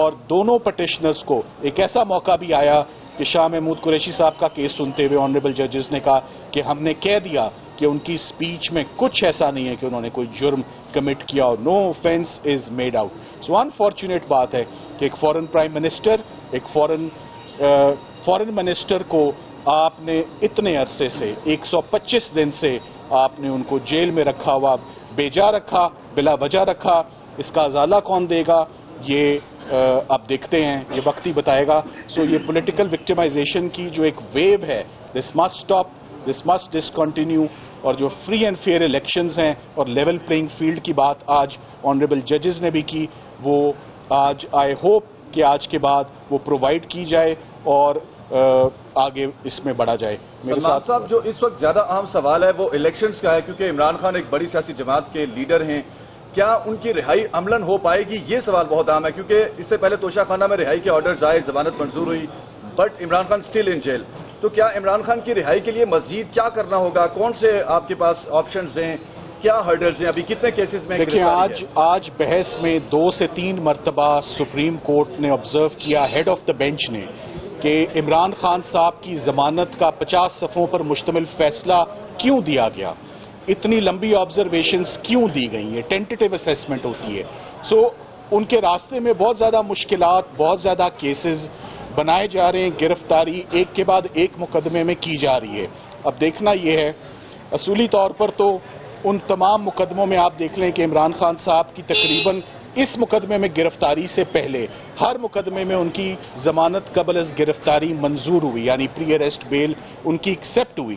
اور دونوں پٹیشنرز کو ایک ایسا موقع بھی آیا کہ شاہ محمود قریشی صاحب کا کیس سنتے ہوئے آنریبل ججز نے کہا کہ ہم نے کہہ دیا کہ ان کی سپیچ میں کچھ ایسا نہیں ہے کہ انہوں نے کوئی جرم کمٹ کیا اور no offence is made out. So unfortunate بات ہے کہ ایک فورن پرائم منسٹر، ایک فورن منسٹر کو آپ نے اتنے عرصے سے 125 دن سے آپ نے ان کو جیل میں رکھا ہوا، بیجا رکھا، بلا وجہ رکھا. اس کا ازالہ کون دے گا یہ اب دیکھتے ہیں، یہ وقت ہی بتائے گا. سو یہ پولیٹیکل وکٹمائزیشن کی جو ایک ویو ہے، this must stop, this must discontinue. اور جو فری اینڈ فیئر الیکشنز ہیں اور لیول پلینگ فیلڈ کی بات آج آنریبل ججز نے بھی کی، وہ آج آئی ہوپ کہ آج کے بعد وہ پرووائڈ کی جائے اور آگے اس میں بڑھا جائے. سلمان صاحب، جو اس وقت زیادہ اہم سوال ہے وہ الیکشنز کا ہے، کیونکہ عمران خان ایک بڑی سیاسی جماعت کے لیڈر ہیں. کیا ان کی رہائی عملاً ہو پائے گی؟ یہ سوال بہت اہم ہے، کیونکہ اس سے پہلے توشہ خانہ میں رہائی کے آرڈرز آئے، ضمانت منظور ہوئی، but Imran Khan still in jail. تو کیا عمران خان کی رہائی کے لیے مزید کیا کرنا ہوگا؟ کون سے آپ کے پاس آپشنز ہیں؟ کیا ہرڈلز ہیں؟ ابھی کتنے کیسز میں؟ دیکھیں، آج بحث میں 2 سے 3 مرتبہ سپریم کورٹ نے آبزرو کیا، ہیڈ آف دا بینچ نے، کہ عمران خان صاحب کی ضمانت کا 50 صفحوں پر مشتمل فیصلہ کیوں دیا گیا، اتنی لمبی آبزرویشنز کیوں دی گئی ہیں، ٹینٹیٹیو اسیسمنٹ ہوتی ہے. سو ان کے راستے میں بہت زیادہ مشکلات، بہت زیادہ کیسز بنائے جا رہے ہیں، گرفتاری ایک کے بعد ایک مقدمے میں کی جا رہی ہے. اب دیکھنا یہ ہے، اصولی طور پر تو ان تمام مقدموں میں آپ دیکھ لیں کہ عمران خان صاحب کی تقریباً اس مقدمے میں گرفتاری سے پہلے ہر مقدمے میں ان کی ضمانت قبل از گرفتاری منظور ہوئی، یعنی پری اریسٹ بیل ان کی ایکسیپٹ ہوئی.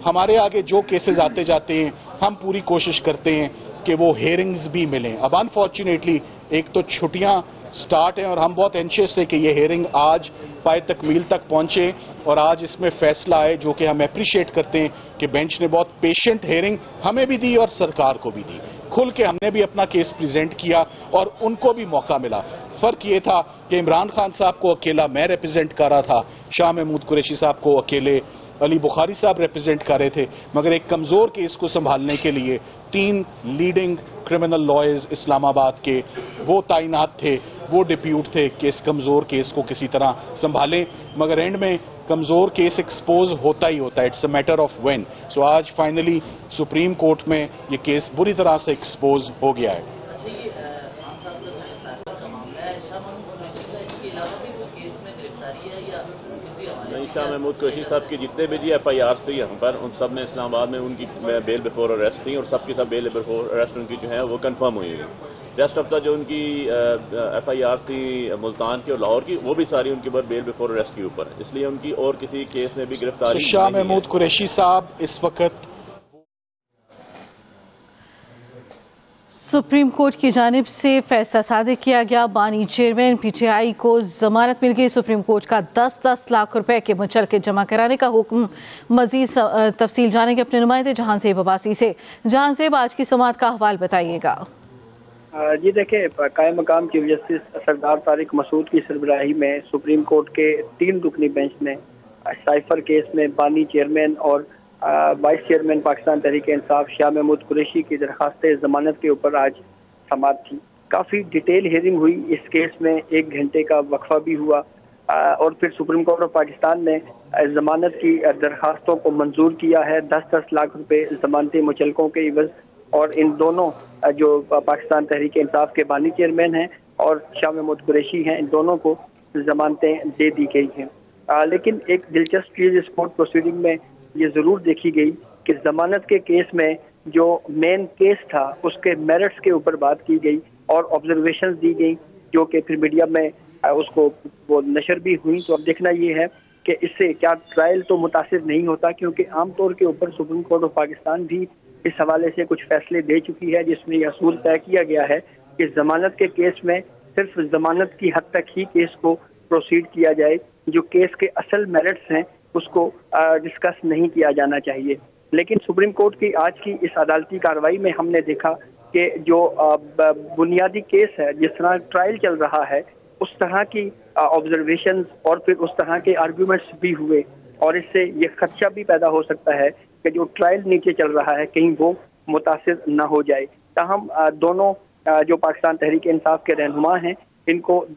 ہمارے آگے جو کیسز آتے جاتے ہیں ہم پوری کوشش کرتے ہیں کہ وہ ہیئرنگز بھی ملیں. اب انفارچونیٹلی ایک تو چھٹیاں سٹارٹ ہیں اور ہم بہت اینشیس تھے کہ یہ ہیئرنگ آج پائے تکمیل تک پہنچے اور آج اس میں فیصلہ آئے، جو کہ ہم اپریشیٹ کرتے ہیں کہ بینچ نے بہت پیشنٹ ہیئرنگ ہمیں بھی دی اور سرکار کو بھی دی. کھل کے ہم نے بھی اپنا کیس پریزنٹ کیا اور ان کو بھی موقع ملا. فرق یہ تھا کہ عمران خان صاحب کو اکیلا میں ریپرزینٹ کر رہا تھا، شاہ محمود قریشی صاحب کو اکیلے علی بخاری صاحب ریپرزینٹ کر رہے تھے، مگر ایک کمزور کیس کو سنبھالنے کے لیے 3 لیڈنگ کرمنل لائرز اسلام آباد کے وہ تعینات تھے، وہ ڈپیوٹ تھے کہ اس کمزور کیس کو کسی طرح سنبھالیں. مگر اینڈ میں کمزور کیس ایکسپوز ہوتا ہی ہوتا ہے، it's a matter of when. So آج فائنلی سپریم کورٹ میں یہ کیس بری طرح سے ایکسپوز ہو گیا ہے. شاہ محمود قریشی صاحب کی جتنے بھی ایف آئی آر تھی ہم پر، ان سب میں اسلام آباد میں ان کی بیل بفور اریسٹ تھی اور سب کی سب بیل بفور اریسٹ ان کی جو ہے وہ کنفرم ہوئی ہوئی. ریسٹ آف دا جو ان کی ایف آئی آر تھی ملتان کی اور لاہور کی، وہ بھی ساری ان کے اوپر بیل بفور اریسٹ کے اوپر، اس لیے ان کی اور کسی کیس میں بھی گرفتاری. شاہ محمود قریشی صاحب اس وقت سپریم کورٹ کی جانب سے فیصلہ صادر کیا گیا، بانی چیئرمین پی ٹی آئی کو ضمانت مل گئی. سپریم کورٹ کا 10-10 لاکھ روپے کے مچلکے جمع کرانے کا حکم. مزید تفصیل جانیں گے اپنے نمائندے جہاں زیب عباسی سے. جہاں زیب، آج کی سماعت کا احوال بتائیے گا. جی دیکھیں، قائم مقام چیف جسٹس سردار طارق مسعود کی سربراہی میں سپریم کورٹ کے 3 رکنی بینچ نے سائفر کیس میں بانی چیئرمین اور وائس چیئرمین پاکستان تحریک انصاف شاہ محمود قریشی کی درخواست ضمانت کے اوپر آج سماعت تھی. کافی ڈیٹیل ہیئرنگ ہوئی. اس کیس میں 1 گھنٹے کا وقفہ بھی ہوا اور پھر سپریم کورٹ آف پاکستان نے ضمانت کی درخواستوں کو منظور کیا ہے. 10-10 لاکھ روپے ضمانتی مچلکوں کے عوض، اور ان دونوں جو پاکستان تحریک انصاف کے بانی چیئرمین ہیں اور شاہ محمود قریشی ہیں، ان دونوں کو ضمانتیں دے دی گئی ہیں. لیکن ایک دلچسپ چیز اس کورٹ پروسیڈنگ میں یہ ضرور دیکھی گئی کہ ضمانت کے کیس میں جو مین کیس تھا اس کے میرٹس کے اوپر بات کی گئی اور آبزرویشنز دی گئی، جو کہ پھر میڈیا میں اس کو وہ نشر بھی ہوئی. تو اب دیکھنا یہ ہے کہ اس سے کیا ٹرائل تو متاثر نہیں ہوتا، کیونکہ عام طور کے اوپر سپریم کورٹ آف پاکستان بھی اس حوالے سے کچھ فیصلے دے چکی ہے، جس میں یہ اصول طے کیا گیا ہے کہ ضمانت کے کیس میں صرف ضمانت کی حد تک ہی کیس کو پروسیڈ کیا جائے، جو کیس کے اصل میرٹس ہیں اس کو ڈسکس نہیں کیا جانا چاہیے. لیکن سپریم کورٹ کی آج کی اس عدالتی کارروائی میں ہم نے دیکھا کہ جو بنیادی کیس ہے، جس طرح ٹرائل چل رہا ہے، اس طرح کی آبزرویشنز اور پھر اس طرح کے آرگیومنٹس بھی ہوئے، اور اس سے یہ خدشہ بھی پیدا ہو سکتا ہے کہ جو ٹرائل نیچے چل رہا ہے کہیں وہ متاثر نہ ہو جائے. تاہم دونوں جو پاکستان تحریک انصاف کے رہنما ہیں ان کو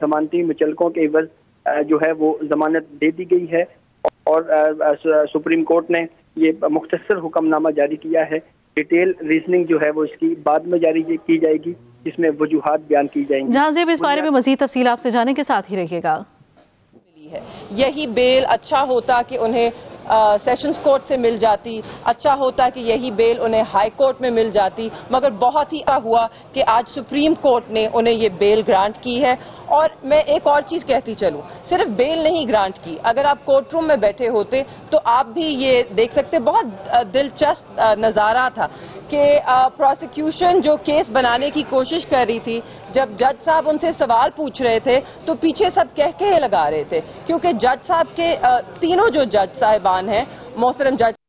ضمانتی مچلقوں کے عوض جو ہے وہ ضمانت دے دی گئی ہے اور سپریم کورٹ نے یہ مختصر حکم نامہ جاری کیا ہے. ڈیٹیل ریزننگ جو ہے وہ اس کی بعد میں جاری کی جائے گی جس میں وجوہات بیان کی جائیں گی. جہاں زیب اس بارے میں مزید تفصیل آپ سے جاننے کے ساتھ ہی رہیے گا. یہی بیل اچھا ہوتا کہ انہیں سیشنز کورٹ سے مل جاتی، اچھا ہوتا کہ یہی بیل انہیں ہائی کورٹ میں مل جاتی، مگر بہت ہی ہوا کہ آج سپریم کورٹ نے انہیں یہ بیل گرانٹ کی ہے. اور میں ایک اور چیز کہتی چلوں، صرف بیل نہیں گرانٹ کی، اگر آپ کورٹ روم میں بیٹھے ہوتے تو آپ بھی یہ دیکھ سکتے، بہت دلچسپ نظارہ تھا کہ پروسیکیوشن جو کیس بنانے کی کوشش کر رہی تھی، جب جج صاحب ان سے سوال پوچھ رہے تھے تو پیچھے سب کہہ لگا رہے تھے، کیونکہ جج صاحب کے تینوں جو جج صاحبان ہیں، محترم جج